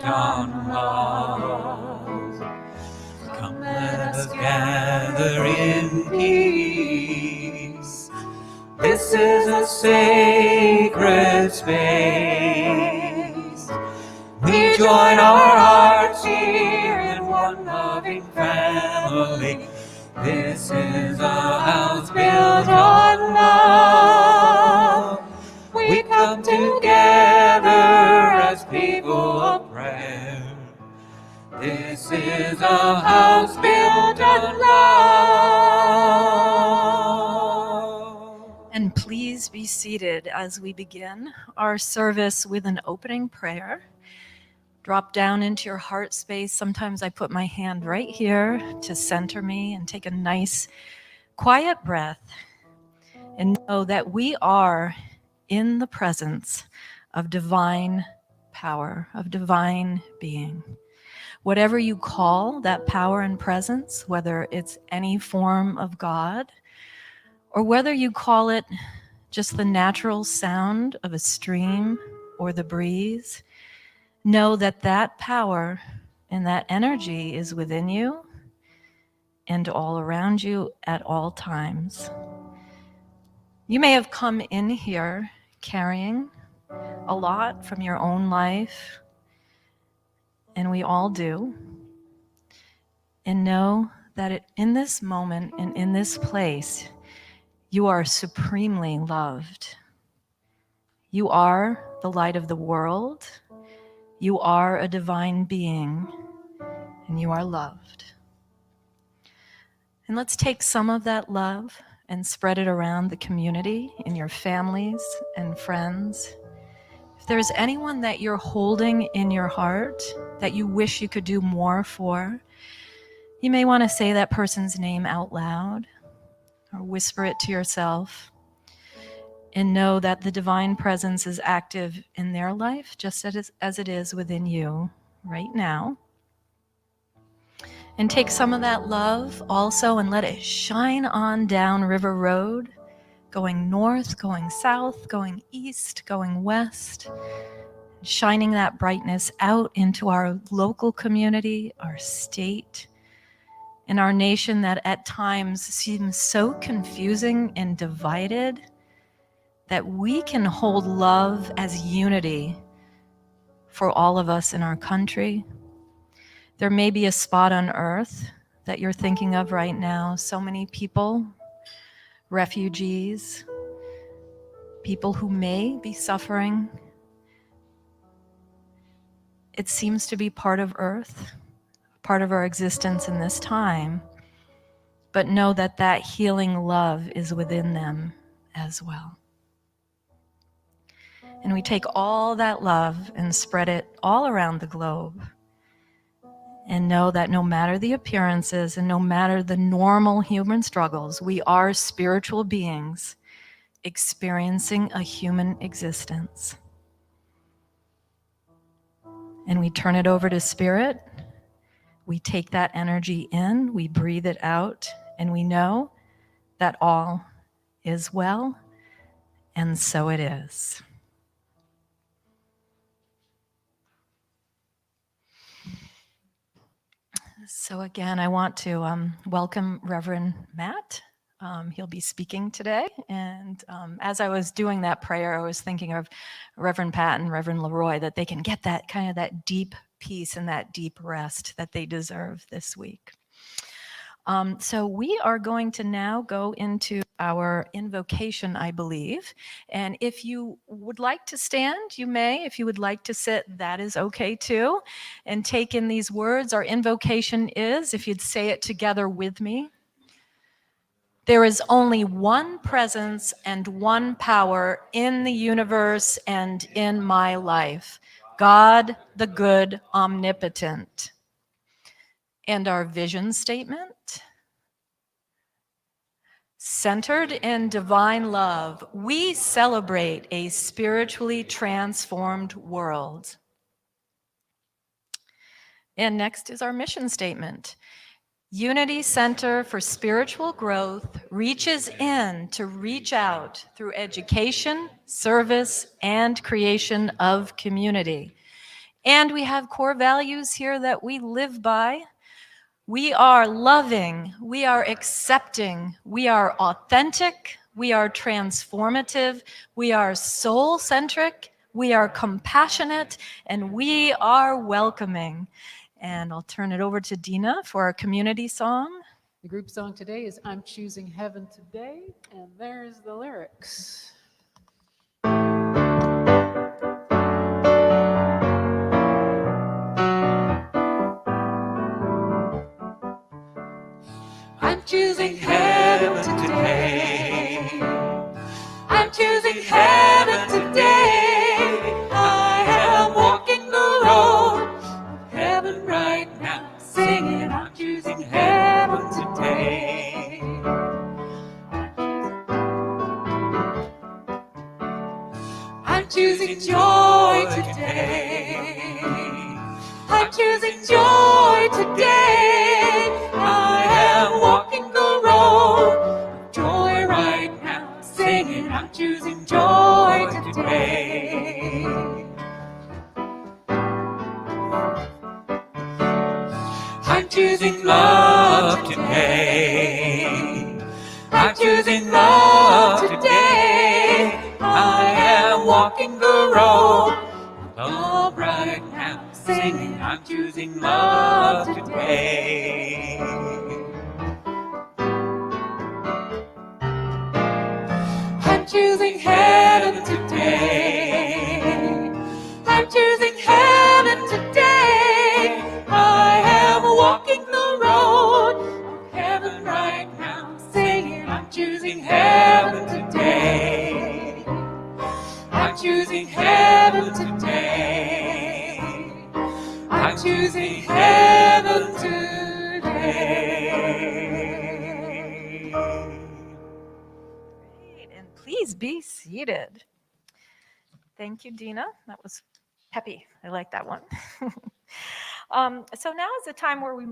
on love. Come, let us gather in peace. This is a sacred space. We join our hearts here in one loving family. This is a house built on love. We come together as people of prayer. This is a house built on love. And please be seated as we begin our service with an opening prayer. Drop down into your heart space. Sometimes I put my hand right here to center me and take a nice, quiet breath and know that we are in the presence of divine power, of divine being. Whatever you call that power and presence, whether it's any form of God, or whether you call it just the natural sound of a stream or the breeze, know that that power and that energy is within you and all around you at all times. You may have come in here carrying a lot from your own life, and we all do. And know that in this moment and in this place, you are supremely loved. You are the light of the world. You are a divine being, and you are loved. And let's take some of that love and spread it around the community, in your families and friends. If there's anyone that you're holding in your heart that you wish you could do more for, you may want to say that person's name out loud or whisper it to yourself and know that the divine presence is active in their life just as it is within you right now. And take some of that love also and let it shine on down River Road, going north, going south, going east, going west, shining that brightness out into our local community, our state, and our nation that at times seems so confusing and divided, that we can hold love as unity for all of us in our country. There may be a spot on earth that you're thinking of right now. So many people, refugees, people who may be suffering. It seems to be part of earth, part of our existence in this time. But know that that healing love is within them as well. And we take all that love and spread it all around the globe. And know that no matter the appearances and no matter the normal human struggles, we are spiritual beings experiencing a human existence. And we turn it over to Spirit. We take that energy in, we breathe it out, and we know that all is well, and so it is. So again, I want to welcome Reverend Matt. He'll be speaking today. And as I was doing that prayer, I was thinking of Reverend Pat and Reverend Leroy, that they can get that kind of that deep peace and that deep rest that they deserve this week. So we are going to now go into our invocation, I believe. And if you would like to stand, you may. If you would like to sit, that is okay too. And take in these words. Our invocation is, if you'd say it together with me, there is only one presence and one power in the universe and in my life, God, the good, omnipotent. And our vision statement, centered in divine love, we celebrate a spiritually transformed world. And next is our mission statement. Unity Center for Spiritual Growth reaches in to reach out through education, service, and creation of community. And we have core values here that we live by. We are loving, we are accepting, we are authentic, we are transformative, we are soul-centric, we are compassionate, and we are welcoming. And I'll turn it over to Dina for our community song. The group song today is I'm Choosing Heaven Today, and there's the lyrics. I'm choosing heaven today. I'm choosing heaven today. I am walking the road of heaven right now, singing I'm choosing heaven today. I'm choosing joy today. I'm choosing joy today. I am walking the road of joy right now, singing I'm choosing joy today. I'm choosing love today. I'm choosing love today. I am walking the road of love right now, singing I'm choosing love today. I'm choosing heaven today. I'm choosing heaven today. I am walking the road of heaven right now, singing I'm choosing heaven today. I'm choosing heaven today. I'm choosing heaven today. Great, and please be seated. Thank you, Dina. That was peppy. I like that one. So now is the time where we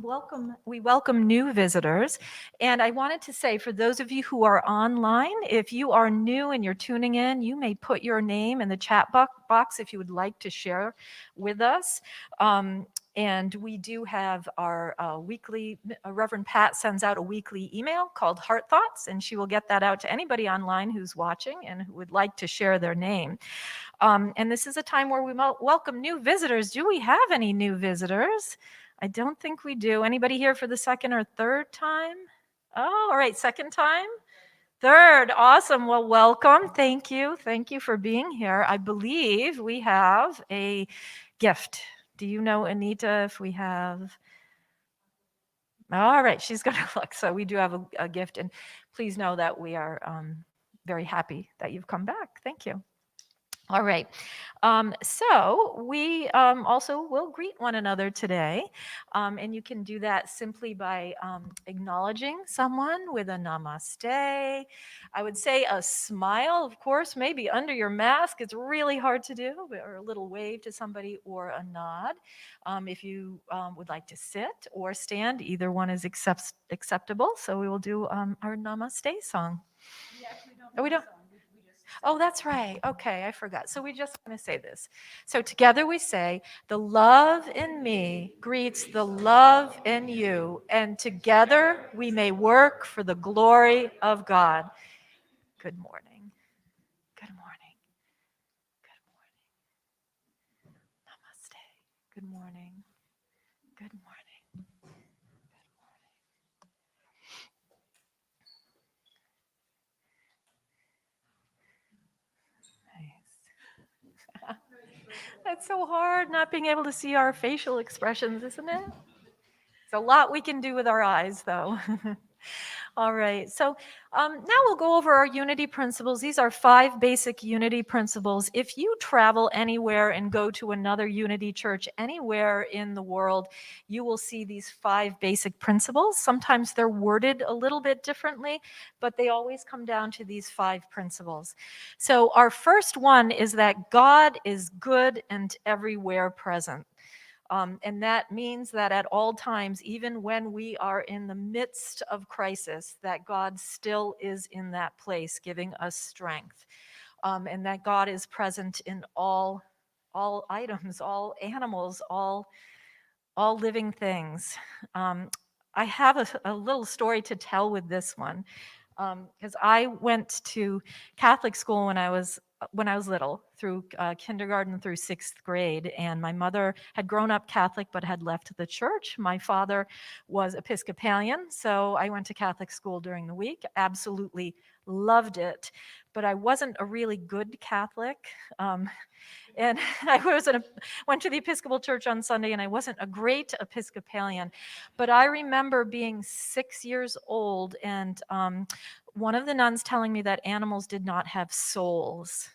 welcome new visitors. And I wanted to say, for those of you who are online, if you are new and you're tuning in, you may put your name in the chat box if you would like to share with us. And we do have our weekly, Reverend Pat sends out a weekly email called Heart Thoughts, and she will get that out to anybody online who's watching and who would like to share their name. And this is a time where we welcome new visitors. Do we have any new visitors? I don't think we do. Anybody here for the second or third time? Oh, all right, second time? Third, awesome. Well, welcome. Thank you. Thank you for being here. I believe we have a gift. Do you know, Anita, if we have? All right, she's going to look. So we do have a gift. And please know that we are very happy that you've come back. Thank you. All right. So we also will greet one another today. And you can do that simply by acknowledging someone with a namaste. I would say a smile, of course, maybe under your mask. It's really hard to do, or a little wave to somebody, or a nod. If you would like to sit or stand, either one is acceptable. So we will do our namaste song. We don't. Oh, that's right. Okay, I forgot. So we just want to say this. So together we say, the love in me greets the love in you, and together we may work for the glory of God. Good morning. Good morning. Good morning. Namaste. Good morning. Good morning. It's so hard not being able to see our facial expressions, isn't it? It's a lot we can do with our eyes, though. All right, so now we'll go over our unity principles. These are 5 basic unity principles. If you travel anywhere and go to another unity church anywhere in the world, you will see these 5 basic principles. Sometimes they're worded a little bit differently, but they always come down to these 5 principles. So our first one is that God is good and everywhere present. And that means that at all times, even when we are in the midst of crisis, that God still is in that place, giving us strength. And that God is present in all all items, all animals, all living things. I have a little story to tell with this one, because I went to Catholic school when I was little, through kindergarten through 6th grade, and my mother had grown up Catholic but had left the church. My father was Episcopalian, so I went to Catholic school during the week. Absolutely loved it, but I wasn't a really good Catholic. And went to the Episcopal Church on Sunday, and I wasn't a great Episcopalian. But I remember being 6 years old, and one of the nuns telling me that animals did not have souls.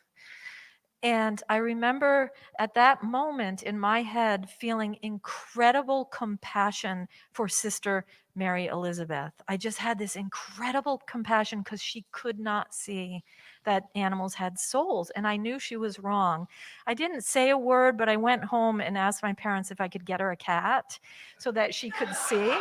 And I remember at that moment in my head feeling incredible compassion for Sister Mary Elizabeth. I just had this incredible compassion because she could not see that animals had souls, and I knew she was wrong. I didn't say a word, but I went home and asked my parents if I could get her a cat so that she could see.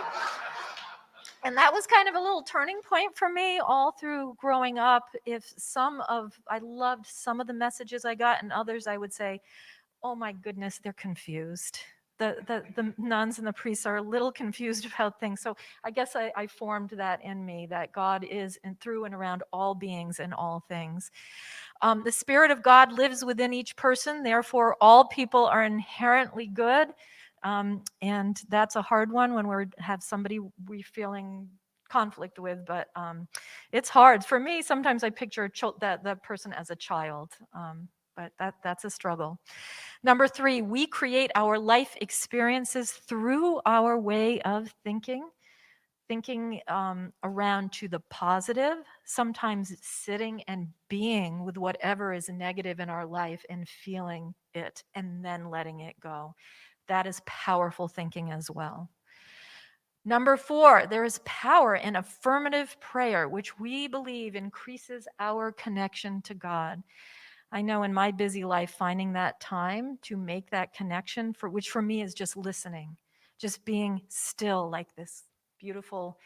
And that was kind of a little turning point for me all through growing up. I loved some of the messages I got, and others I would say, oh my goodness, they're confused. The nuns and the priests are a little confused about things. So I guess I formed that in me, that God is through and around all beings and all things. The Spirit of God lives within each person. Therefore, all people are inherently good. And that's a hard one when we have somebody we're feeling conflict with, but it's hard. For me, sometimes I picture that person as a child, but that's a struggle. Number 3, we create our life experiences through our way of thinking around to the positive, sometimes it's sitting and being with whatever is negative in our life and feeling it and then letting it go. That is powerful thinking as well. Number 4, there is power in affirmative prayer, which we believe increases our connection to God. I know in my busy life, finding that time to make that connection, which for me is just listening, just being still, like this beautiful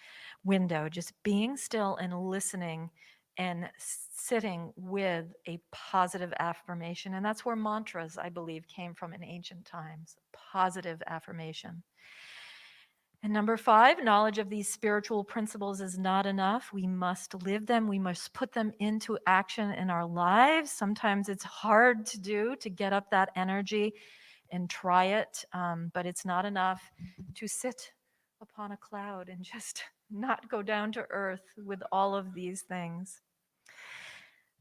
window, just being still and listening and sitting with a positive affirmation. And that's where mantras, I believe, came from in ancient times, positive affirmation. And number 5, knowledge of these spiritual principles is not enough. We must live them. We must put them into action in our lives. Sometimes it's hard to do, to get up that energy and try it, but it's not enough to sit upon a cloud and just not go down to earth with all of these things.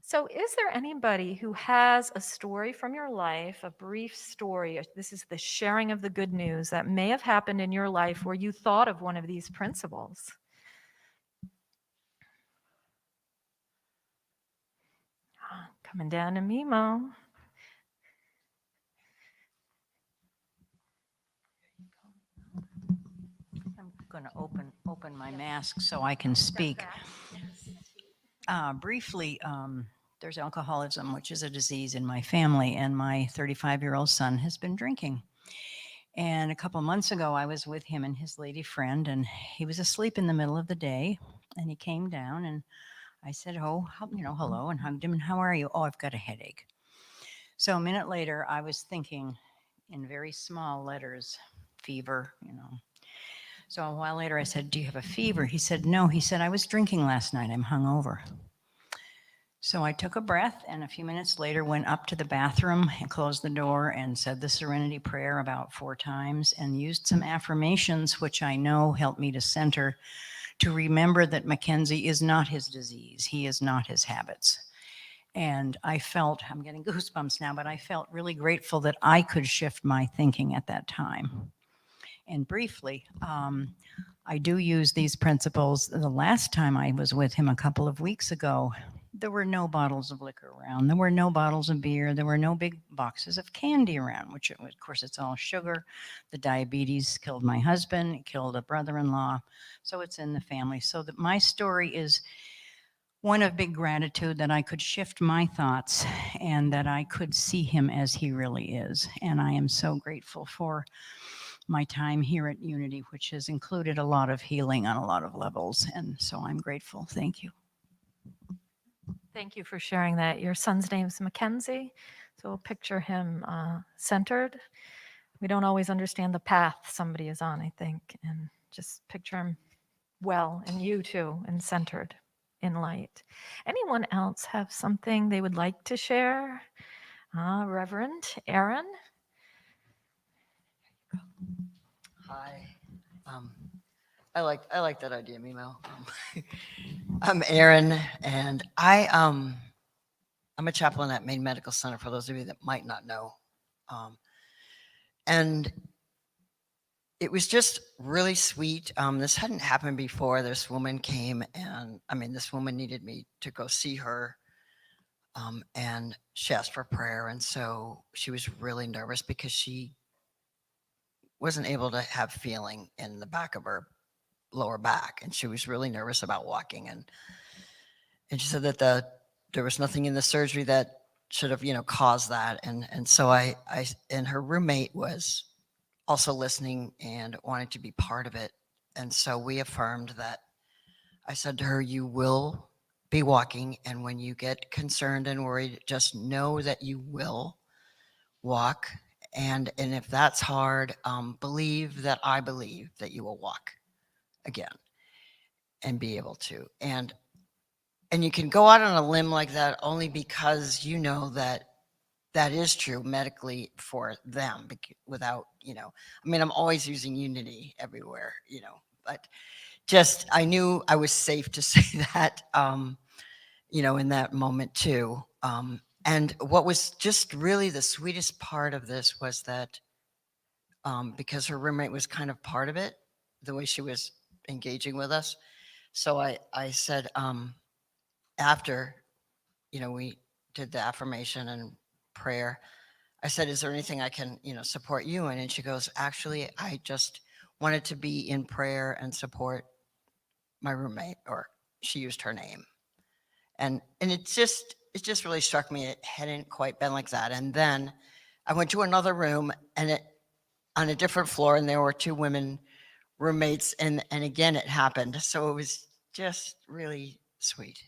So, is there anybody who has a story from your life, a brief story? This is the sharing of the good news that may have happened in your life where you thought of one of these principles. Coming down to Mimo. I'm going to open my mask so I can speak. Briefly, there's alcoholism, which is a disease in my family, and my 35-year-old son has been drinking. And a couple months ago, I was with him and his lady friend, and he was asleep in the middle of the day, and he came down, and I said, hello, and hugged him, and how are you? Oh, I've got a headache. So a minute later, I was thinking in very small letters, fever, So a while later I said, do you have a fever? He said, no. He said, I was drinking last night. I'm hungover. So I took a breath, and a few minutes later went up to the bathroom and closed the door and said the Serenity Prayer about 4 times and used some affirmations, which I know helped me to center, to remember that Mackenzie is not his disease. He is not his habits. And I felt, I'm getting goosebumps now, but I felt really grateful that I could shift my thinking at that time. And briefly, I do use these principles. The last time I was with him a couple of weeks ago, there were no bottles of liquor around. There were no bottles of beer. There were no big boxes of candy around, which, of course, it's all sugar. The diabetes killed my husband. It killed a brother-in-law. So it's in the family. So that my story is one of big gratitude that I could shift my thoughts and that I could see him as he really is. And I am so grateful for my time here at Unity, which has included a lot of healing on a lot of levels. And so I'm grateful. Thank you. Thank you for sharing that. Your son's name is Mackenzie. So picture him centered. We don't always understand the path somebody is on, I think, and just picture him well, and you too, and centered in light. Anyone else have something they would like to share? Reverend Aaron? Hi. I like that idea, Mimo. I'm Aaron, and I'm a chaplain at Maine Medical Center. For those of you that might not know, and it was just really sweet. This hadn't happened before. This woman came, and this woman needed me to go see her, and she asked for prayer, and so she was really nervous because she wasn't able to have feeling in the back of her lower back, and she was really nervous about walking, and she said that there was nothing in the surgery that should have caused that, and so I and her roommate was also listening and wanted to be part of it, and so we affirmed that. I said to her, you will be walking, and when you get concerned and worried, just know that you will walk, and if that's hard, believe that I believe that you will walk again and be able to, and you can go out on a limb like that only because you know that that is true medically for them without I'm always using unity everywhere, but just I knew I was safe to say that in that moment too, and what was just really the sweetest part of this was that because her roommate was kind of part of it, the way she was engaging with us. So I said, after, we did the affirmation and prayer, I said, is there anything I can, support you in? And she goes, actually, I just wanted to be in prayer and support my roommate, or she used her name. And it just really struck me. It hadn't quite been like that. And then I went to another room and on a different floor, and there were two women roommates, and again it happened. So it was just really sweet.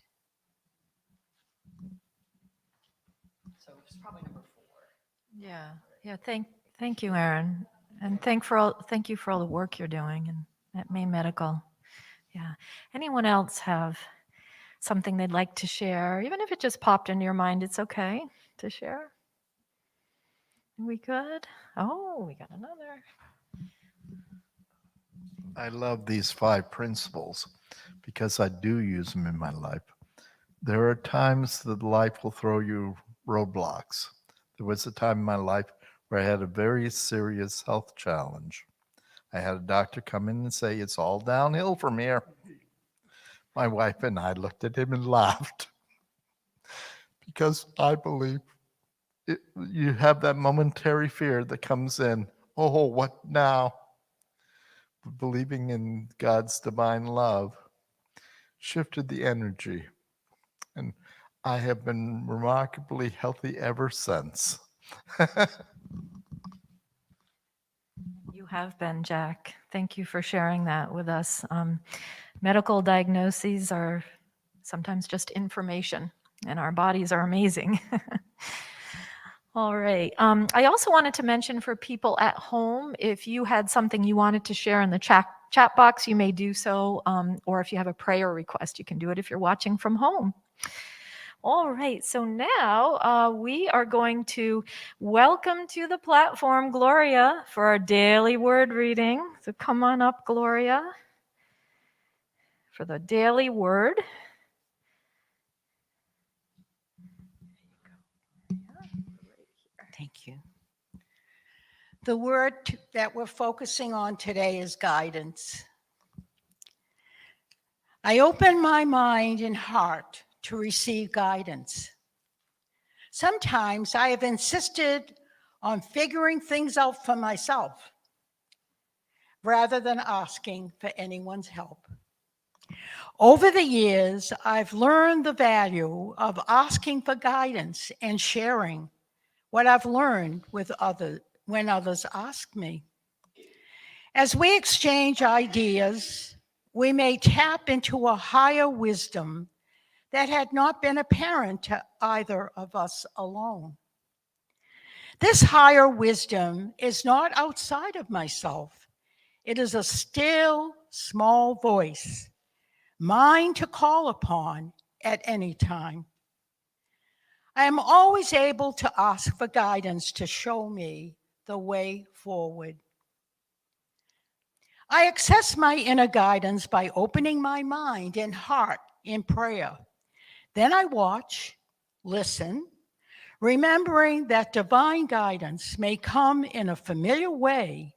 So it's probably number 4. Yeah. Thank you, Aaron, and thank you for all the work you're doing at Maine Medical. Yeah. Anyone else have something they'd like to share, even if it just popped into your mind? It's okay to share. We good? Oh, we got another. I love these 5 principles because I do use them in my life. There are times that life will throw you roadblocks. There was a time in my life where I had a very serious health challenge. I had a doctor come in and say, it's all downhill from here. My wife and I looked at him and laughed because I believe you have that momentary fear that comes in. Oh, what now? Believing in God's divine love shifted the energy, and I have been remarkably healthy ever since. You have been, Jack. Thank you for sharing that with us. Medical diagnoses are sometimes just information, and our bodies are amazing. All right. I also wanted to mention for people at home, if you had something you wanted to share in the chat box, you may do so. Or if you have a prayer request, you can do it if you're watching from home. All right. So now we are going to welcome to the platform Gloria for our daily word reading. So come on up, Gloria, for the daily word. Thank you. The word that we're focusing on today is guidance. I open my mind and heart to receive guidance. Sometimes I have insisted on figuring things out for myself rather than asking for anyone's help. Over the years, I've learned the value of asking for guidance and sharing what I've learned with others when others ask me. As we exchange ideas, we may tap into a higher wisdom that had not been apparent to either of us alone. This higher wisdom is not outside of myself. It is a still, small voice, mine to call upon at any time. I am always able to ask for guidance to show me the way forward. I access my inner guidance by opening my mind and heart in prayer. Then I watch, listen, remembering that divine guidance may come in a familiar way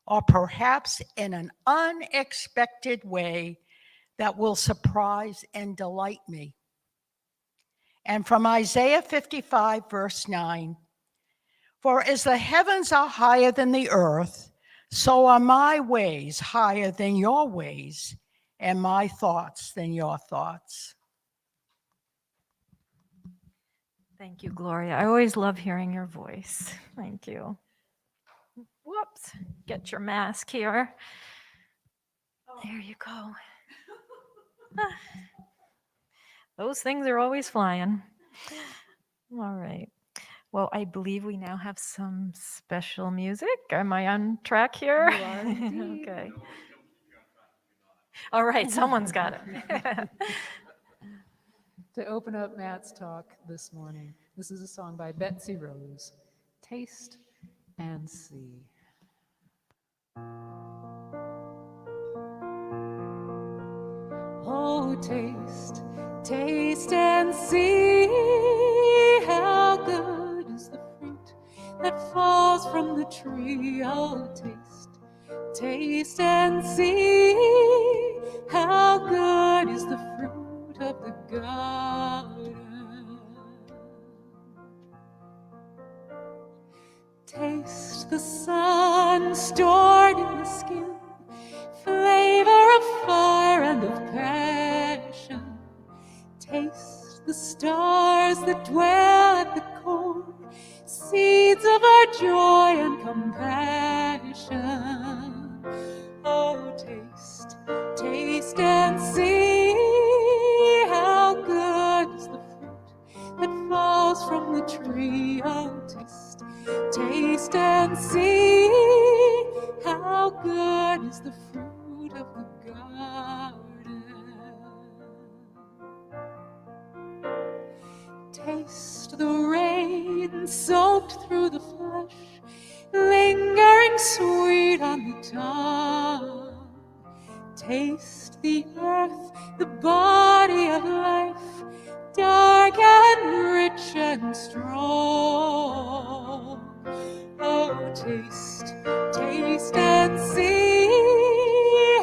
or perhaps in an unexpected way that will surprise and delight me. And from Isaiah 55, verse 9, for as the heavens are higher than the earth, so are my ways higher than your ways, and my thoughts than your thoughts. Thank you, Gloria. I always love hearing your voice. Thank you. Whoops. Get your mask here. There you go. Ah. Those things are always flying. All right. Well, I believe we now have some special music. Am I on track here? You are indeed. Okay. All right, someone's got it. To open up Matt's talk this morning, this is a song by Betsy Rose, Taste and See. Oh, taste, taste and see how good is the fruit that falls from the tree. Oh, taste, taste and see how good is the fruit of the garden. Taste the sun stored in the skin, flavor of fire and of passion. Taste the stars that dwell at the core, seeds of our joy and compassion. Oh, taste, taste and see how good is the fruit that falls from the tree. Oh, taste, taste and see how good is the fruit of the garden. Taste the rain soaked through the flesh, lingering sweet on the tongue. Taste the earth, the body of life, dark and rich and strong. Oh, taste, taste and see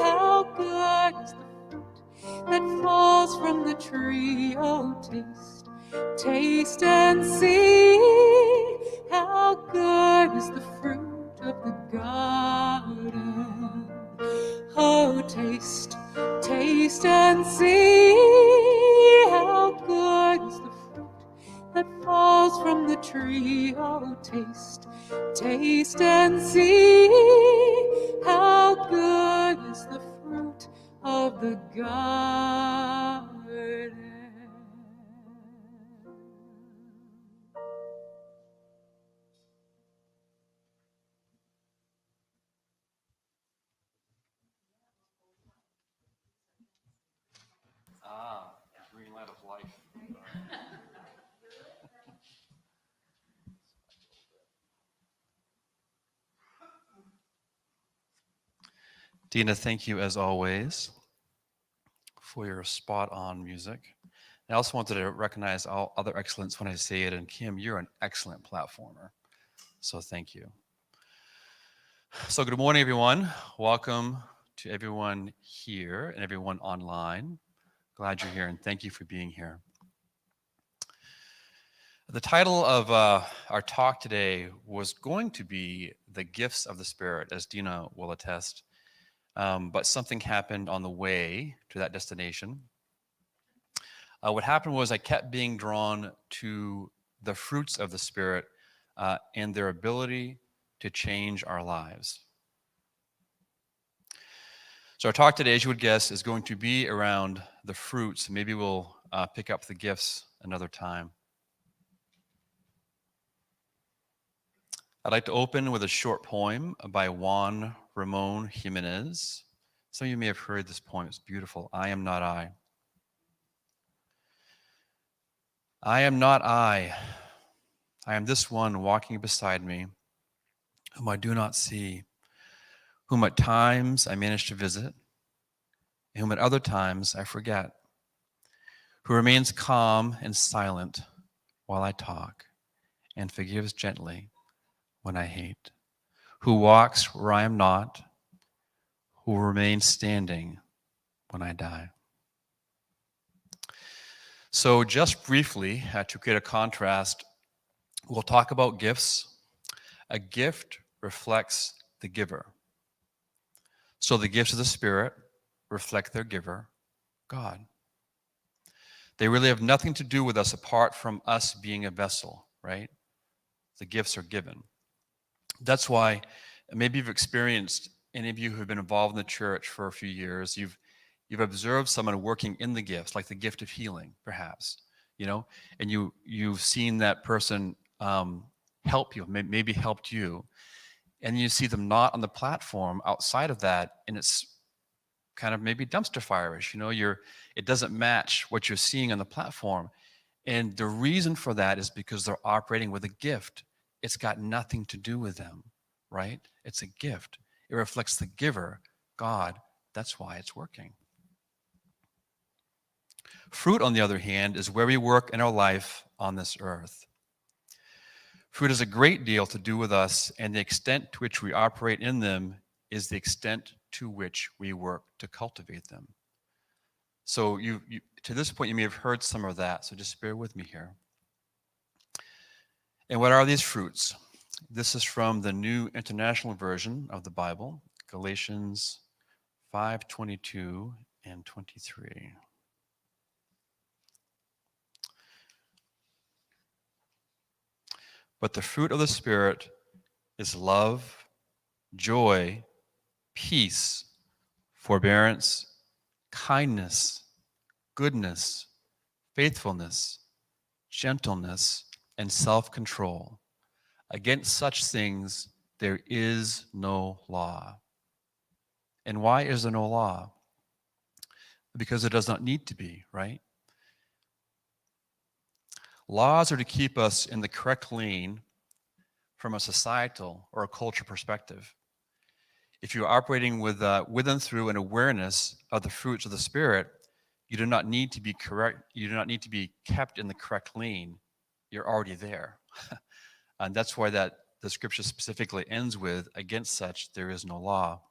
how good is the fruit that falls from the tree. Oh, taste, taste and see how good is the fruit of the garden. Oh, taste, taste and see how good is the fruit that falls from the tree. Oh, taste, taste and see how good is the fruit of the garden. Green light of life. Dina, thank you as always for your spot-on music. I also wanted to recognize all other excellence when I say it, and Kim, you're an excellent platformer, so thank you. So good morning, everyone. Welcome to everyone here and everyone online. Glad you're here, and thank you for being here. The title of our talk today was going to be The Gifts of the Spirit, as Dina will attest. But something happened on the way to that destination. What happened was I kept being drawn to the fruits of the Spirit and their ability to change our lives. So our talk today, as you would guess, is going to be around the fruits. Maybe we'll pick up the gifts another time. I'd like to open with a short poem by Juan Ramon Jimenez. Some of you may have heard this poem. It's beautiful. I am not I. I am not I. I am this one walking beside me, whom I do not see, whom at times I manage to visit, and whom at other times I forget, who remains calm and silent while I talk, and forgives gently when I hate, who walks where I am not, who remains standing when I die. So just briefly, to create a contrast, we'll talk about gifts. A gift reflects the giver. So the gifts of the Spirit reflect their giver, God. They really have nothing to do with us apart from us being a vessel, right? The gifts are given. That's why maybe you've experienced, any of you who have been involved in the church for a few years, you've observed someone working in the gifts, like the gift of healing, perhaps, and you've seen that person help you, maybe helped you, and you see them not on the platform outside of that, and it's kind of maybe dumpster fire-ish, it doesn't match what you're seeing on the platform. And the reason for that is because they're operating with a gift. It's got nothing to do with them, right? It's a gift. It reflects the giver, God. That's why it's working. Fruit, on the other hand, is where we work in our life on this earth. Fruit has a great deal to do with us, and the extent to which we operate in them is the extent to which we work to cultivate them. So you to this point, you may have heard some of that, so just bear with me here. And what are these fruits? This is from the New International Version of the Bible, Galatians 5:22 and 23. But the fruit of the Spirit is love, joy, peace, forbearance, kindness, goodness, faithfulness, gentleness, and self-control. Against such things there is no law. And why is there no law? Because it does not need to be, right? Laws are to keep us in the correct lane from a societal or a culture perspective. If you're operating with and through an awareness of the fruits of the Spirit, you do not need to be correct. You do not need to be kept in the correct lane. You're already there. And that's why the scripture specifically ends with, against such there is no law.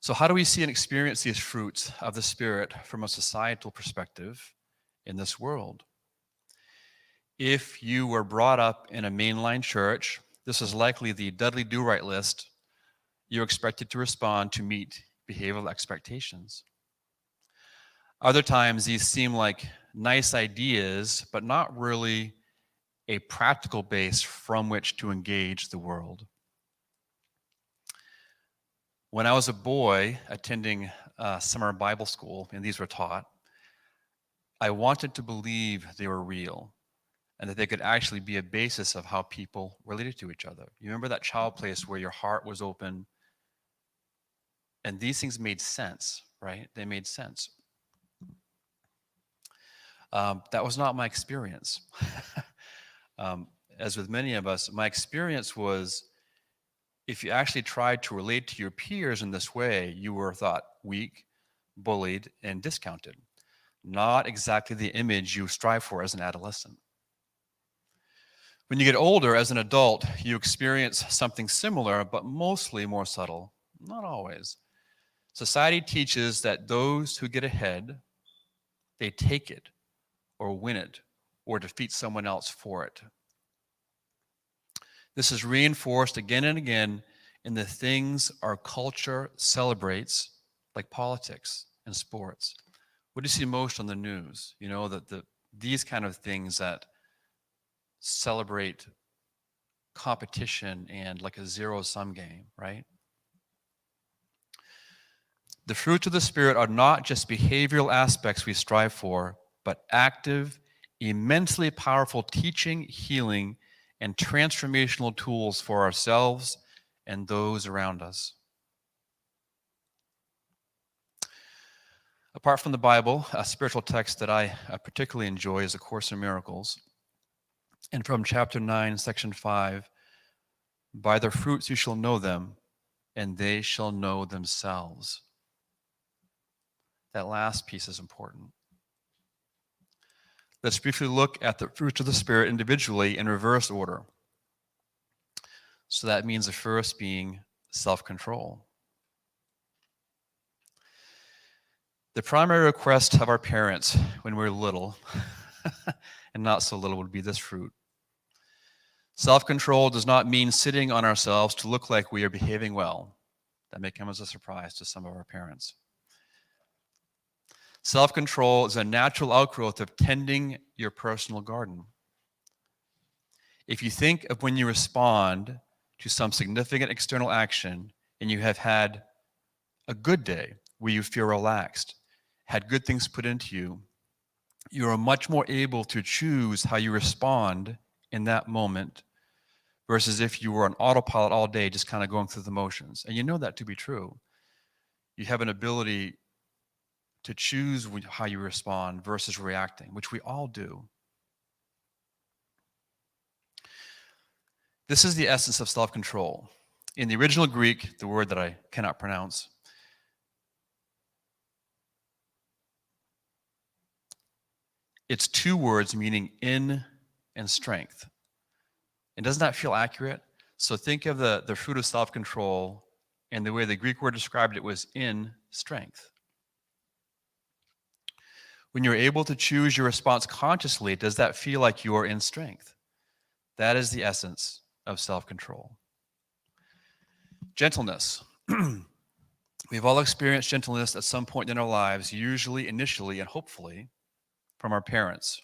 So how do we see and experience these fruits of the Spirit from a societal perspective in this world? If you were brought up in a mainline church, this is likely the Dudley Do-Right list. You're expected to respond to meet behavioral expectations. Other times these seem like nice ideas, but not really a practical base from which to engage the world. When I was a boy attending summer Bible school, and these were taught, I wanted to believe they were real and that they could actually be a basis of how people related to each other. You remember that child place where your heart was open and these things made sense, right? They made sense. That was not my experience. As with many of us, my experience was if you actually tried to relate to your peers in this way, you were thought weak, bullied, and discounted. Not exactly the image you strive for as an adolescent. When you get older as an adult, you experience something similar, but mostly more subtle. Not always. Society teaches that those who get ahead, they take it, or win it, or defeat someone else for it. This is reinforced again and again in the things our culture celebrates, like politics and sports. What do you see most on the news? You know, these kind of things that celebrate competition and like a zero-sum game, right? The fruits of the Spirit are not just behavioral aspects we strive for, but active, immensely powerful teaching, healing, and transformational tools for ourselves and those around us. Apart from the Bible, a spiritual text that I particularly enjoy is A Course in Miracles. And from chapter 9, section 5, by their fruits you shall know them, and they shall know themselves. That last piece is important. Let's briefly look at the fruits of the Spirit individually in reverse order. So that means the first being self-control. The primary request of our parents when we're little and not so little would be this fruit. Self-control does not mean sitting on ourselves to look like we are behaving well. That may come as a surprise to some of our parents. Self-control is a natural outgrowth of tending your personal garden. If you think of when you respond to some significant external action and you have had a good day where you feel relaxed, had good things put into you, you are much more able to choose how you respond in that moment versus if you were on autopilot all day just kind of going through the motions. And you know that to be true. You have an ability to choose how you respond versus reacting, which we all do. This is the essence of self-control. In the original Greek, the word that I cannot pronounce, it's two words meaning in and strength. And doesn't that feel accurate? So think of the fruit of self-control, and the way the Greek word described it was in strength. When you're able to choose your response consciously, does that feel like you're in strength? That is the essence of self-control. Gentleness. We've all experienced gentleness at some point in our lives, usually, initially, and hopefully from our parents.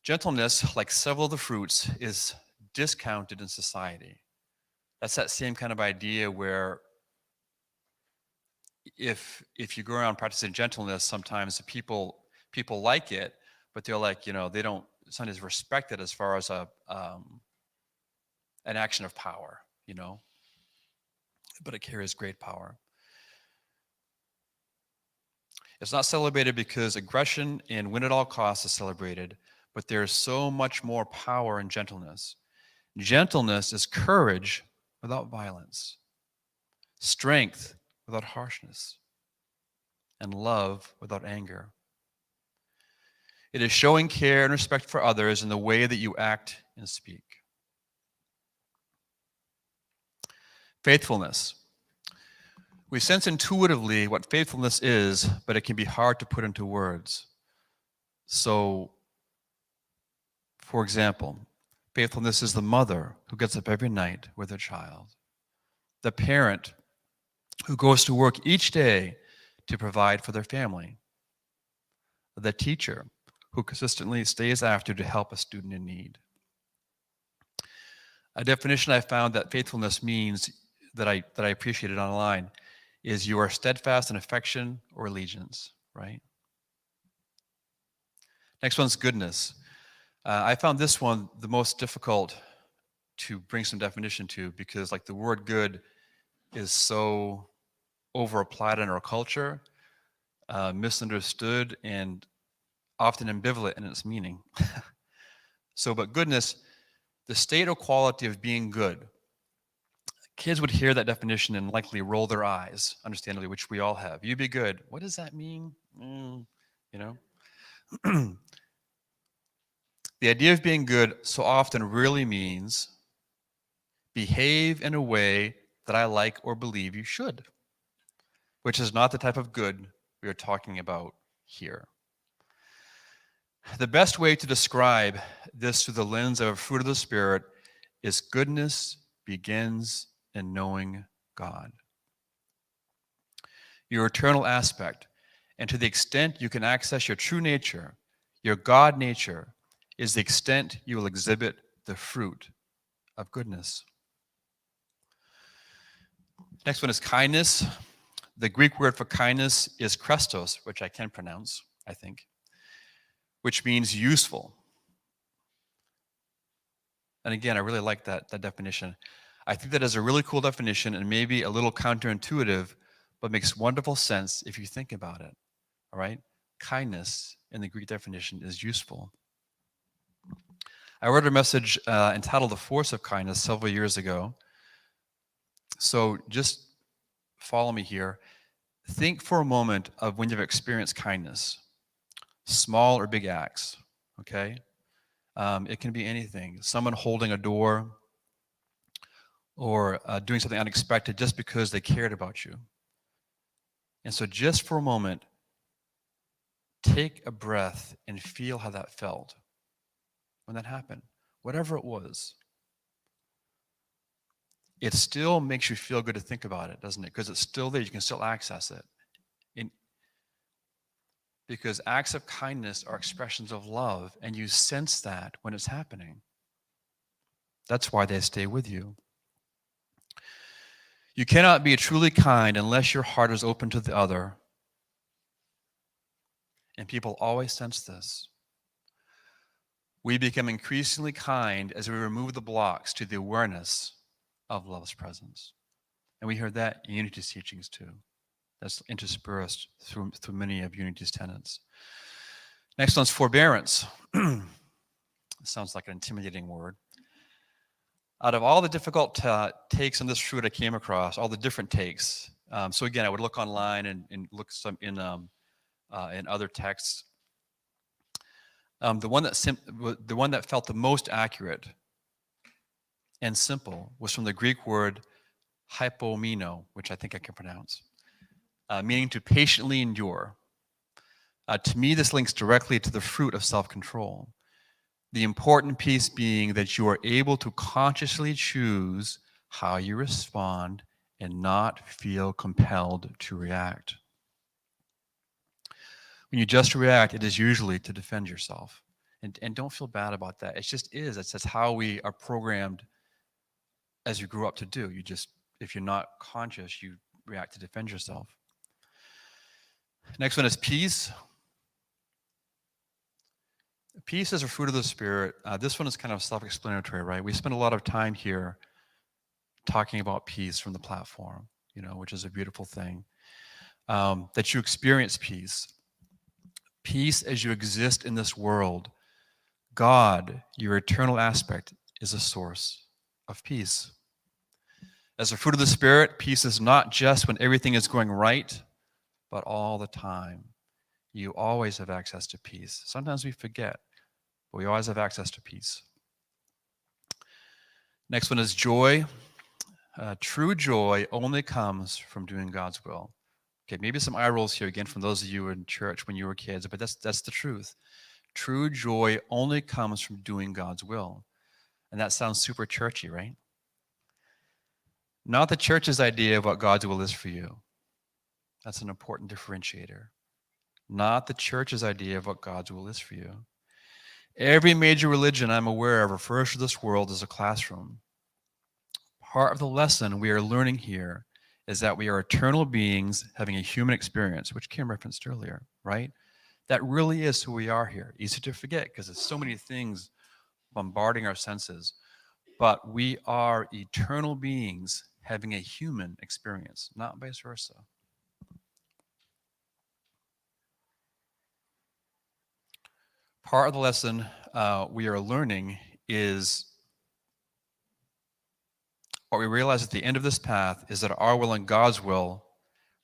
Gentleness, like several of the fruits, is discounted in society. That's that same kind of idea where if you go around practicing gentleness, sometimes people like it, but they're like, they don't, it's not as respected as far as an action of power, but it carries great power. It's not celebrated because aggression and win at all costs is celebrated, but there's so much more power in gentleness. Gentleness is courage without violence, strength without harshness, and love without anger. It is showing care and respect for others in the way that you act and speak. Faithfulness. We sense intuitively what faithfulness is, but it can be hard to put into words. So, for example, faithfulness is the mother who gets up every night with her child, the parent who goes to work each day to provide for their family, the teacher who consistently stays after to help a student in need. A definition I found that faithfulness means that I appreciated online is you are steadfast in affection or allegiance, right? Next one's goodness. I found this one the most difficult to bring some definition to because the word good is so over-applied in our culture, misunderstood, and often ambivalent in its meaning. But goodness, the state or quality of being good. Kids would hear that definition and likely roll their eyes, understandably, which we all have. You be good. What does that mean? The idea of being good so often really means behave in a way that I like or believe you should, which is not the type of good we are talking about here. The best way to describe this through the lens of a fruit of the Spirit is goodness begins in knowing God. Your eternal aspect, and to the extent you can access your true nature, your God nature, is the extent you will exhibit the fruit of goodness. Next one is kindness. The Greek word for kindness is Christos, which I can pronounce, I think, which means useful. And again, I really like that definition. I think that is a really cool definition and maybe a little counterintuitive, but makes wonderful sense if you think about it. All right? Kindness in the Greek definition is useful. I wrote a message entitled The Force of Kindness several years ago. So just follow me here. Think for a moment of when you've experienced kindness, small or big acts, okay? It can be anything. Someone holding a door or doing something unexpected just because they cared about you. And so just for a moment, take a breath and feel how that felt when that happened, whatever it was. It still makes you feel good to think about it, doesn't it? Because it's still there. You can still access it. Because acts of kindness are expressions of love, and you sense that when it's happening. That's why they stay with you. You cannot be truly kind unless your heart is open to the other. And people always sense this. We become increasingly kind as we remove the blocks to the awareness of love's presence. And we heard that in Unity's teachings too. That's interspersed through many of Unity's tenets. Next one's forbearance. Sounds like an intimidating word. Out of all the difficult takes on this fruit I came across, all the different takes. So again, I would look online and look some in other texts. The one that felt the most accurate and simple was from the Greek word hypomeno, which I think I can pronounce. Meaning to patiently endure. To me, this links directly to the fruit of self-control. The important piece being that you are able to consciously choose how you respond and not feel compelled to react. When you just react, it is usually to defend yourself. And don't feel bad about that. It just is. That's how we are programmed as you grew up to do. If you're not conscious, you react to defend yourself. Next one is peace. Peace is a fruit of the Spirit. This one is kind of self-explanatory, right? We spend a lot of time here talking about peace from the platform, which is a beautiful thing. That you experience peace. Peace as you exist in this world. God, your eternal aspect, is a source of peace. As a fruit of the Spirit, peace is not just when everything is going right, but all the time. You always have access to peace. Sometimes we forget, but we always have access to peace. Next one is joy. True joy only comes from doing God's will. Okay, maybe some eye rolls here again from those of you in church when you were kids, but that's the truth. True joy only comes from doing God's will. And that sounds super churchy, right? Not the church's idea of what God's will is for you. That's an important differentiator. Not the church's idea of what God's will is for you. Every major religion I'm aware of refers to this world as a classroom. Part of the lesson we are learning here is that we are eternal beings having a human experience, which Kim referenced earlier, right? That really is who we are here. Easy to forget because there's so many things bombarding our senses. But we are eternal beings having a human experience, not vice versa. Part of the lesson we are learning is what we realize at the end of this path is that our will and God's will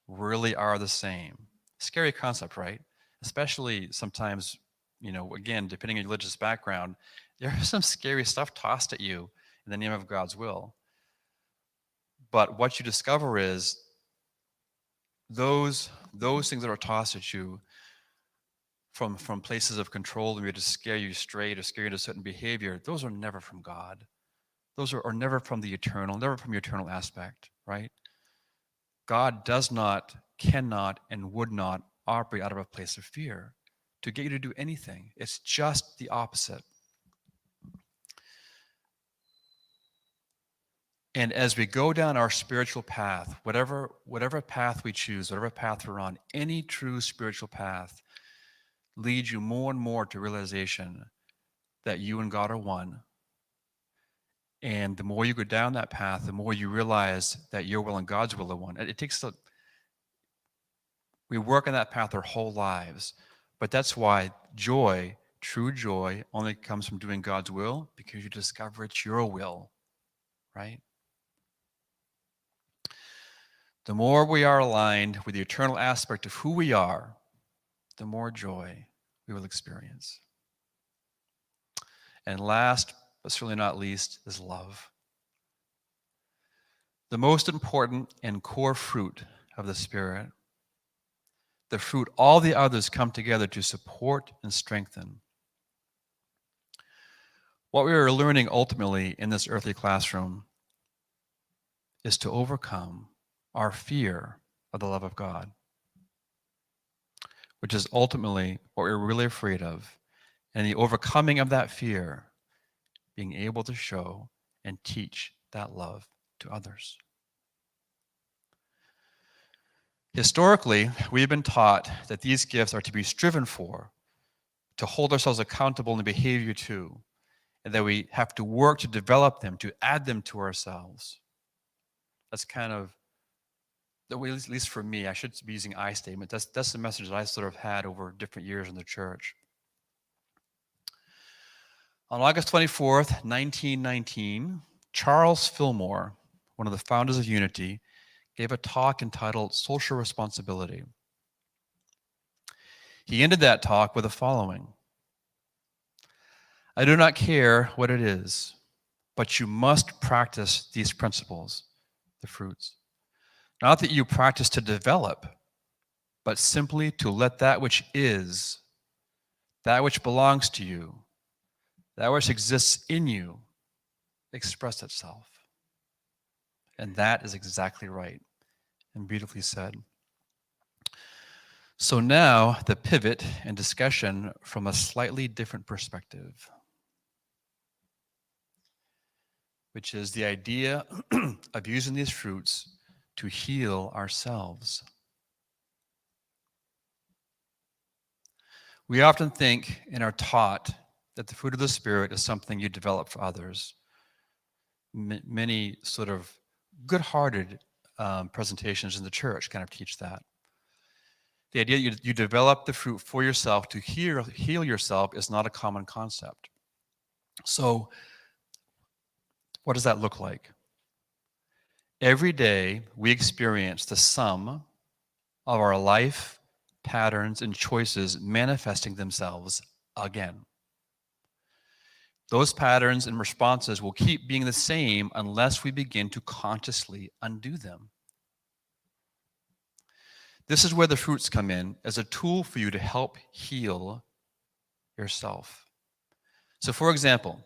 really are the same. Scary concept, right? Especially sometimes, again, depending on your religious background, there's some scary stuff tossed at you in the name of God's will. But what you discover is those things that are tossed at you from places of control and to scare you straight or scare you to certain behavior, those are never from God. Those are never from the eternal, never from your eternal aspect, right? God does not, cannot, and would not operate out of a place of fear to get you to do anything. It's just the opposite. And as we go down our spiritual path, whatever path we choose, whatever path we're on, any true spiritual path leads you more and more to realization that you and God are one, And the more you go down that path, the more you realize that your will and God's will are one. It takes we work on that path our whole lives. But that's why joy, true joy, only comes from doing God's will, because you discover it's your will, right? The more we are aligned with the eternal aspect of who we are, the more joy we will experience. And last, but certainly not least, is love. The most important and core fruit of the Spirit, the fruit all the others come together to support and strengthen. What we are learning ultimately in this earthly classroom is to overcome our fear of the love of God, which is ultimately what we're really afraid of. And the overcoming of that fear, being able to show and teach that love to others. Historically, we have been taught that these gifts are to be striven for, to hold ourselves accountable in the behavior to, and that we have to work to develop them, to add them to ourselves. That's kind of, at least for me, I should be using I statement. That's the message that I sort of had over different years in the church. On August 24th, 1919, Charles Fillmore, one of the founders of Unity, gave a talk entitled Social Responsibility. He ended that talk with the following: I do not care what it is, but you must practice these principles, the fruits. Not that you practice to develop, but simply to let that which is, that which belongs to you, that which exists in you, express itself. And that is exactly right and beautifully said. So now the pivot and discussion from a slightly different perspective, which is the idea of using these fruits to heal ourselves. We often think and are taught that the fruit of the Spirit is something you develop for others. Many sort of good-hearted presentations in the church kind of teach that. The idea you develop the fruit for yourself to heal yourself is not a common concept. So what does that look like? Every day we experience the sum of our life patterns and choices manifesting themselves again. Those patterns and responses will keep being the same unless we begin to consciously undo them. This is where the fruits come in as a tool for you to help heal yourself. So for example,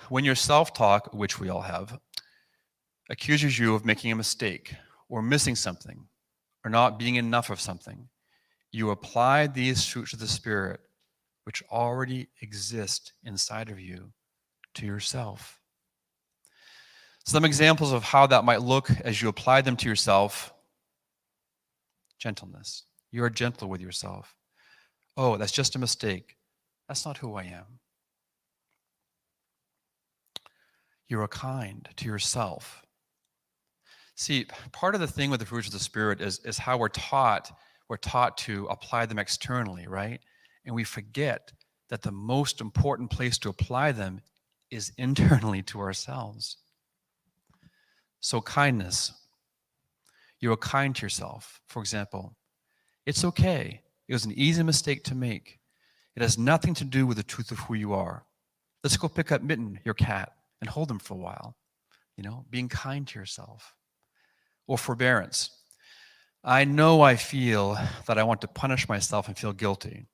when your self-talk, which we all have, accuses you of making a mistake or missing something or not being enough of something, you apply these fruits of the Spirit, which already exist inside of you, to yourself. Some examples of how that might look as you apply them to yourself: gentleness. You are gentle with yourself. Oh, that's just a mistake. That's not who I am. You are kind to yourself. See, part of the thing with the fruits of the Spirit is how we're taught to apply them externally, right? And we forget that the most important place to apply them is internally to ourselves. So kindness. You are kind to yourself. For example, it's okay. It was an easy mistake to make. It has nothing to do with the truth of who you are. Let's go pick up Mitten, your cat, and hold him for a while. You know, being kind to yourself. Or forbearance. I know I feel that I want to punish myself and feel guilty,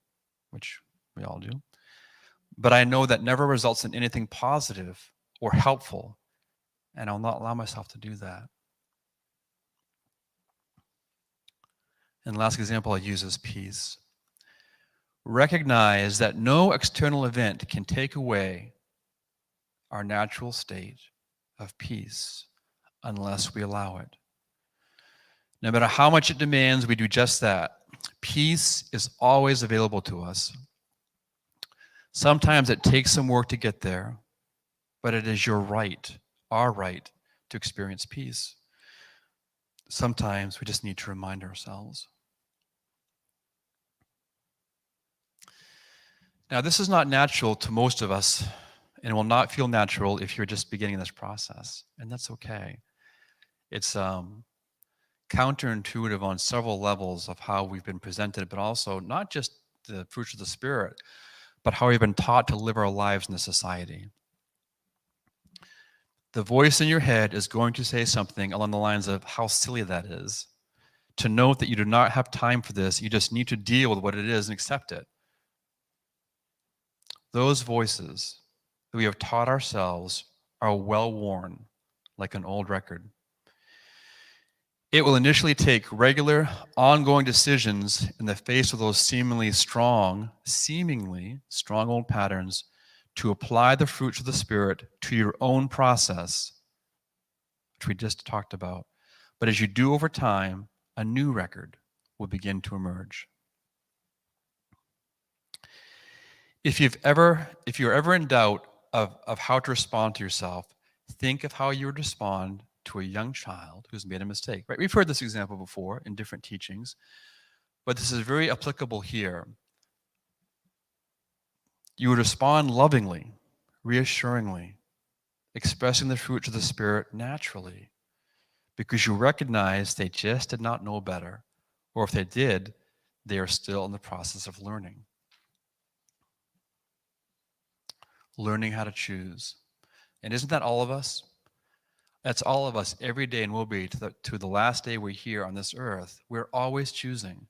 which we all do. But I know that never results in anything positive or helpful, and I'll not allow myself to do that. And the last example I use is peace. Recognize that no external event can take away our natural state of peace unless we allow it. No matter how much it demands, we do just that. Peace is always available to us. Sometimes it takes some work to get there, but it is your right, our right, to experience peace. Sometimes we just need to remind ourselves. Now, this is not natural to most of us, and will not feel natural if you're just beginning this process, and that's okay. It's counterintuitive on several levels of how we've been presented, but also not just the fruits of the Spirit, but how we've been taught to live our lives in the society. The voice in your head is going to say something along the lines of how silly that is. To note that you do not have time for this, you just need to deal with what it is and accept it. Those voices that we have taught ourselves are well worn, like an old record. It will initially take regular, ongoing decisions in the face of those seemingly strong old patterns to apply the fruits of the Spirit to your own process, which we just talked about. But as you do over time, a new record will begin to emerge. If you're ever in doubt of how to respond to yourself, think of how you would respond to a young child who's made a mistake. Right? We've heard this example before in different teachings, but this is very applicable here. You would respond lovingly, reassuringly, expressing the fruits of the Spirit naturally, because you recognize they just did not know better, or if they did, they are still in the process of learning. Learning how to choose. And isn't that all of us? That's all of us every day and will be to the last day we're here on this earth. We're always choosing.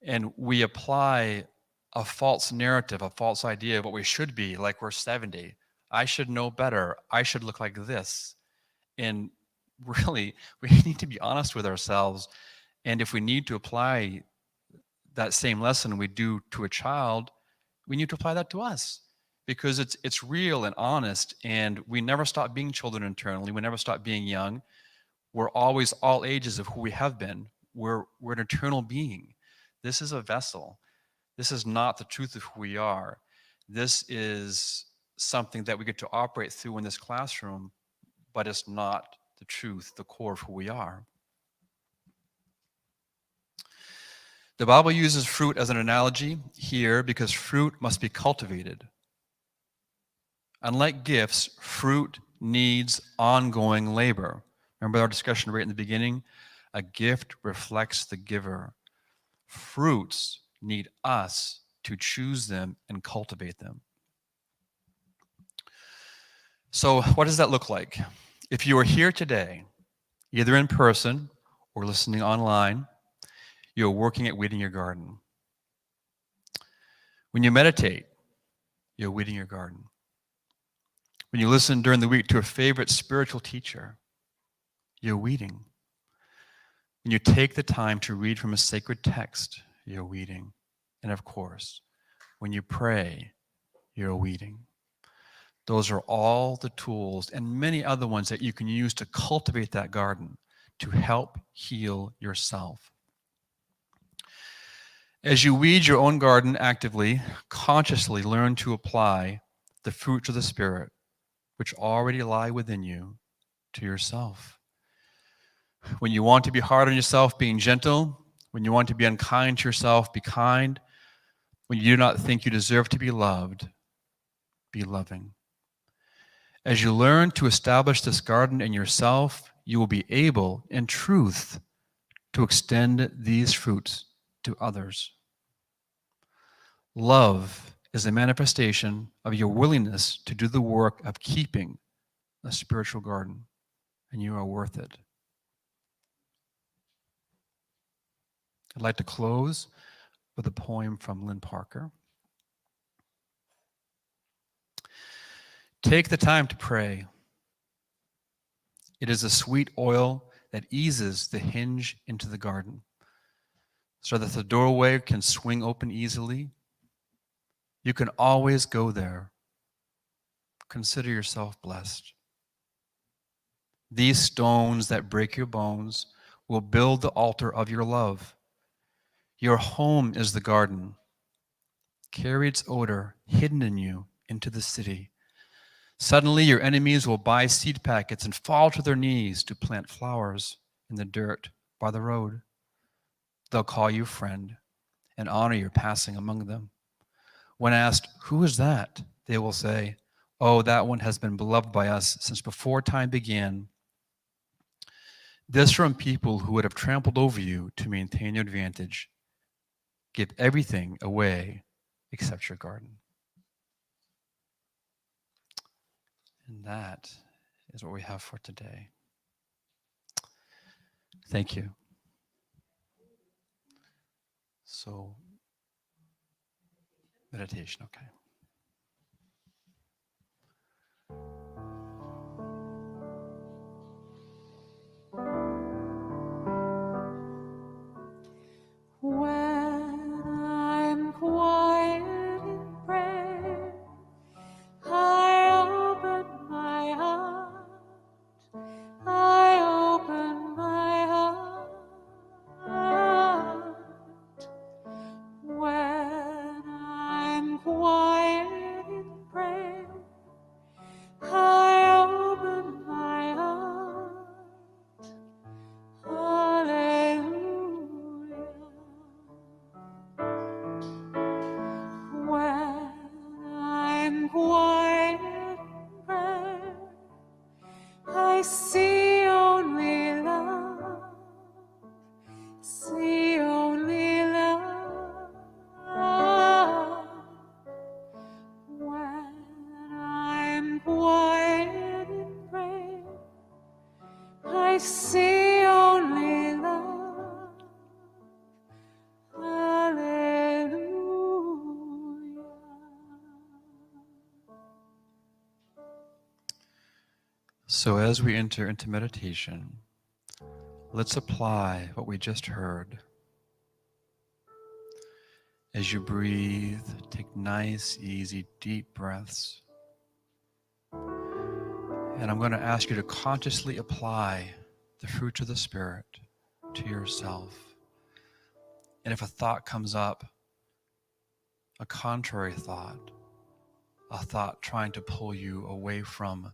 And we apply a false narrative, a false idea of what we should be, like we're 70. I should know better. I should look like this. And really, we need to be honest with ourselves. And if we need to apply that same lesson we do to a child, we need to apply that to us. Because it's real and honest, and we never stop being children internally. We never stop being young. We're always all ages of who we have been. We're an eternal being. This is a vessel. This is not the truth of who we are. This is something that we get to operate through in this classroom, but it's not the truth, the core of who we are. The Bible uses fruit as an analogy here because fruit must be cultivated. Unlike gifts, fruit needs ongoing labor. Remember our discussion right in the beginning? A gift reflects the giver. Fruits need us to choose them and cultivate them. So what does that look like? If you are here today, either in person or listening online, you're working at weeding your garden. When you meditate, you're weeding your garden. When you listen during the week to a favorite spiritual teacher, you're weeding. When you take the time to read from a sacred text, you're weeding. And of course, when you pray, you're weeding. Those are all the tools and many other ones that you can use to cultivate that garden, to help heal yourself. As you weed your own garden actively, consciously learn to apply the fruits of the Spirit, which already lie within you, to yourself. When you want to be hard on yourself, being gentle. When you want to be unkind to yourself, be kind. When you do not think you deserve to be loved, be loving. As you learn to establish this garden in yourself, you will be able, in truth, to extend these fruits to others. Love is a manifestation of your willingness to do the work of keeping a spiritual garden, and you are worth it. I'd like to close with a poem from Lynn Parker. Take the time to pray. It is a sweet oil that eases the hinge into the garden, so that the doorway can swing open easily. You can always go there. Consider yourself blessed. These stones that break your bones will build the altar of your love. Your home is the garden. Carry its odor hidden in you into the city. Suddenly, your enemies will buy seed packets and fall to their knees to plant flowers in the dirt by the road. They'll call you friend and honor your passing among them. When asked, "Who is that?" they will say, "Oh, that one has been beloved by us since before time began." This from people who would have trampled over you to maintain your advantage. Give everything away except your garden. And that is what we have for today. Thank you. So, meditation, okay. When I'm quiet in prayer, I open my heart. I open my heart. When I'm quiet in prayer, I open my heart. Hallelujah. When I'm quiet in prayer, I see only love, see only love. When I'm quiet in prayer, I see only love. Hallelujah. So, as we enter into meditation, let's apply what we just heard. As you breathe, take nice, easy, deep breaths. And I'm going to ask you to consciously apply the fruits of the Spirit to yourself. And if a thought comes up, a contrary thought, a thought trying to pull you away from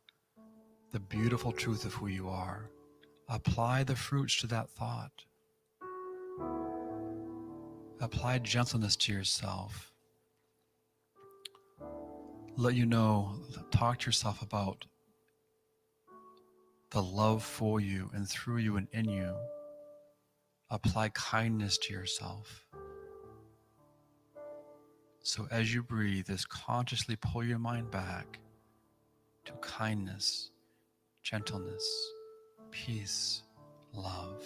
the beautiful truth of who you are, apply the fruits to that thought. Apply gentleness to yourself. Let you know, talk to yourself about the love for you and through you and in you. Apply kindness to yourself. So as you breathe, just consciously pull your mind back to kindness, gentleness, peace, love.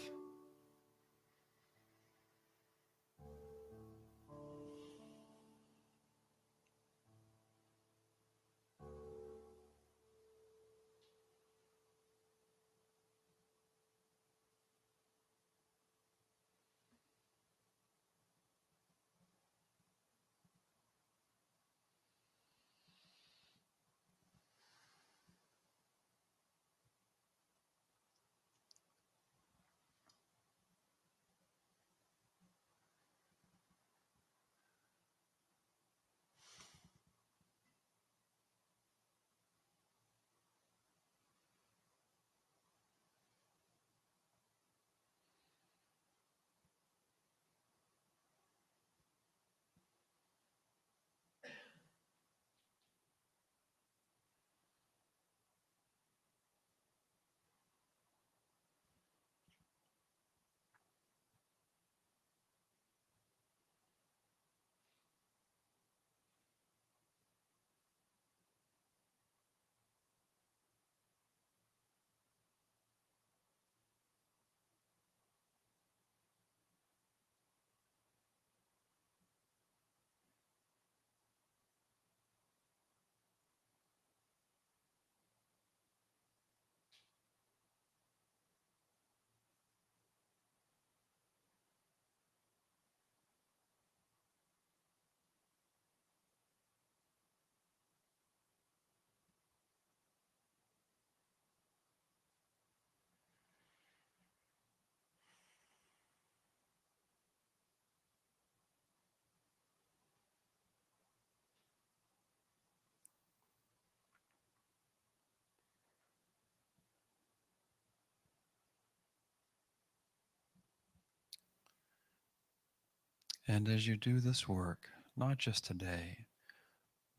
And as you do this work, not just today,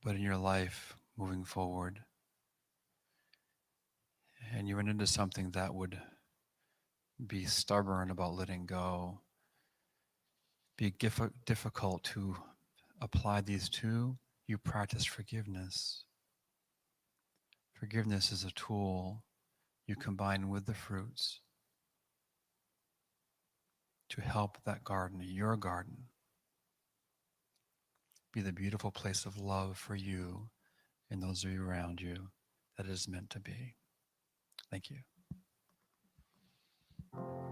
but in your life moving forward, and you run into something that would be stubborn about letting go, be difficult to apply these to, you practice forgiveness. Forgiveness is a tool you combine with the fruits to help that garden, your garden, be the beautiful place of love for you and those of you around you that it is meant to be. Thank you. Amen.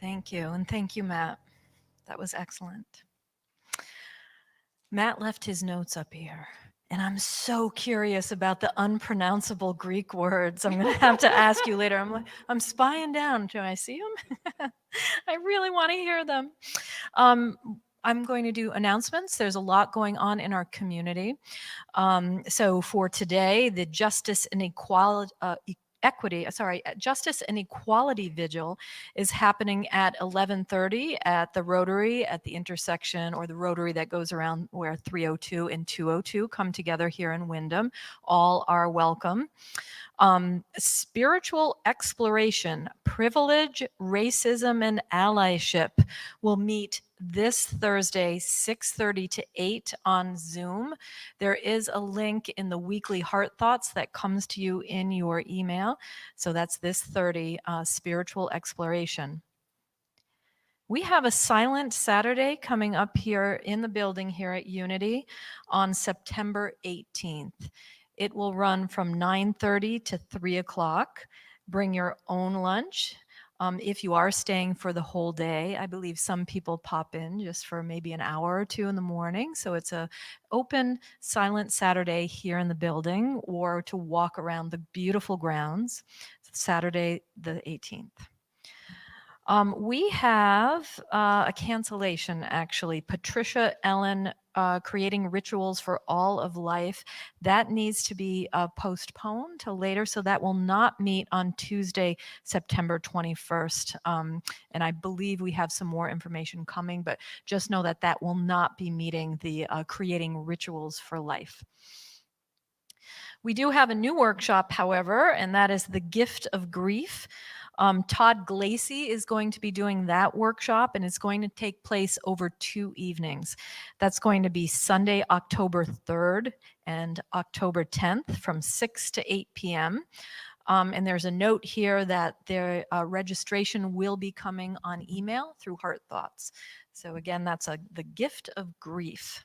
Thank you. And thank you, Matt. That was excellent. Matt left his notes up here. And I'm so curious about the unpronounceable Greek words. I'm going to have to ask you later. I'm spying down. Do I see them? I really want to hear them. I'm going to do announcements. There's a lot going on in our community. So for today, the Justice and Justice and Equality Vigil is happening at 11:30 at the Rotary at the intersection, or the Rotary that goes around where 302 and 202 come together here in Windham. All are welcome. Spiritual Exploration, Privilege, Racism, and Allyship will meet this Thursday, 6:30 to 8 on Zoom. There is a link in the weekly Heart Thoughts that comes to you in your email. So that's this 30, Spiritual Exploration. We have a Silent Saturday coming up here in the building here at Unity on September 18th. It will run from 9:30 to 3 o'clock. Bring your own lunch. If you are staying for the whole day, I believe some people pop in just for maybe an hour or two in the morning. So it's a open Silent Saturday here in the building, or to walk around the beautiful grounds, Saturday the 18th. We have a cancellation, actually. Patricia Ellen, Creating Rituals for All of Life. That needs to be postponed till later, so that will not meet on Tuesday, September 21st. And I believe we have some more information coming, but just know that that will not be meeting the Creating Rituals for Life. We do have a new workshop, however, and that is The Gift of Grief. Todd Glacy is going to be doing that workshop, and it's going to take place over 2 evenings. That's going to be Sunday, October 3rd and October 10th from 6 to 8 p.m. And there's a note here that their registration will be coming on email through Heart Thoughts. So again, that's The Gift of Grief.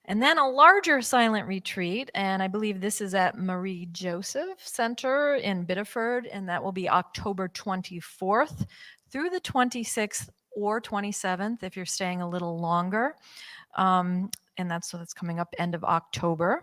And then a larger silent retreat, and I believe this is at Marie Joseph Center in Biddeford, and that will be October 24th through the 26th or 27th if you're staying a little longer. And that's coming up end of October.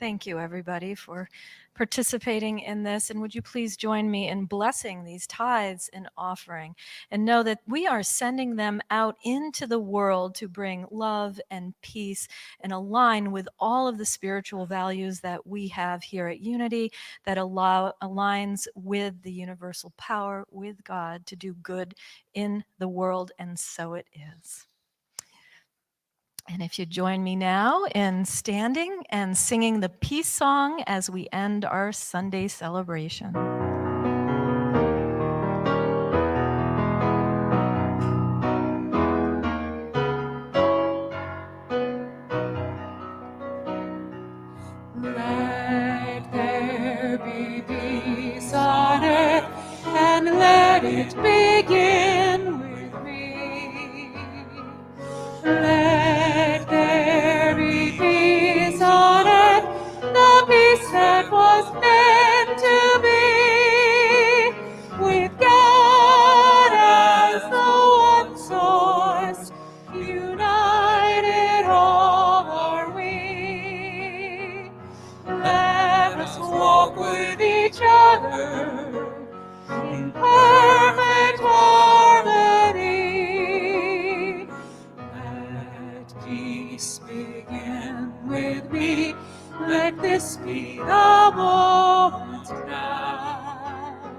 Thank you, everybody, for participating in this. And would you please join me in blessing these tithes and offering, and know that we are sending them out into the world to bring love and peace and align with all of the spiritual values that we have here at Unity, that aligns with the universal power, with God, to do good in the world. And so it is. And if you join me now in standing and singing the peace song as we end our Sunday celebration. Let there be peace on earth, and let it begin with me. Let there be peace on earth, the peace that was meant to be, with God as the one source, united all are we. Let us walk with each other in perfect harmony. Let peace begin with me. Let this be the moment now.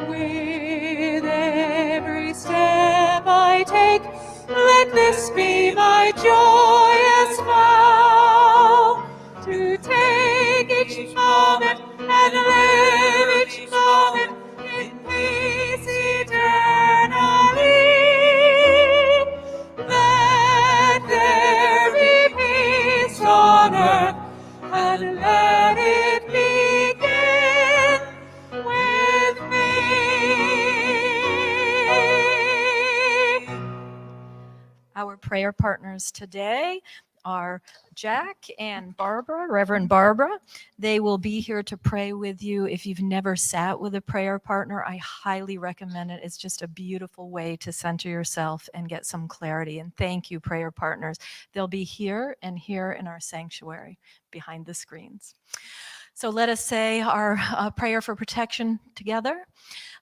With every step I take, let this be my joyous vow, to take each moment and live each moment in peace eternally. Let there be peace on earth, and let it begin with me. Our prayer partners today are Jack and Barbara, Reverend Barbara. They will be here to pray with you. If you've never sat with a prayer partner, I highly recommend it. It's just a beautiful way to center yourself and get some clarity. And thank you, prayer partners. They'll be here and here in our sanctuary behind the screens. So let us say our prayer for protection together.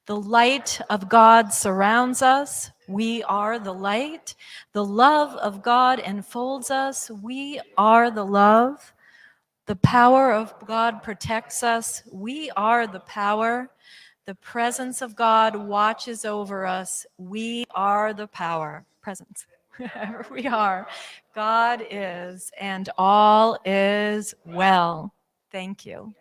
The light of God surrounds us. We are the light. The love of God enfolds us. We are the love. The power of God protects us. We are the power. The presence of God watches over us. We are the power. Presence. Wherever we are, God is, and all is well. Thank you.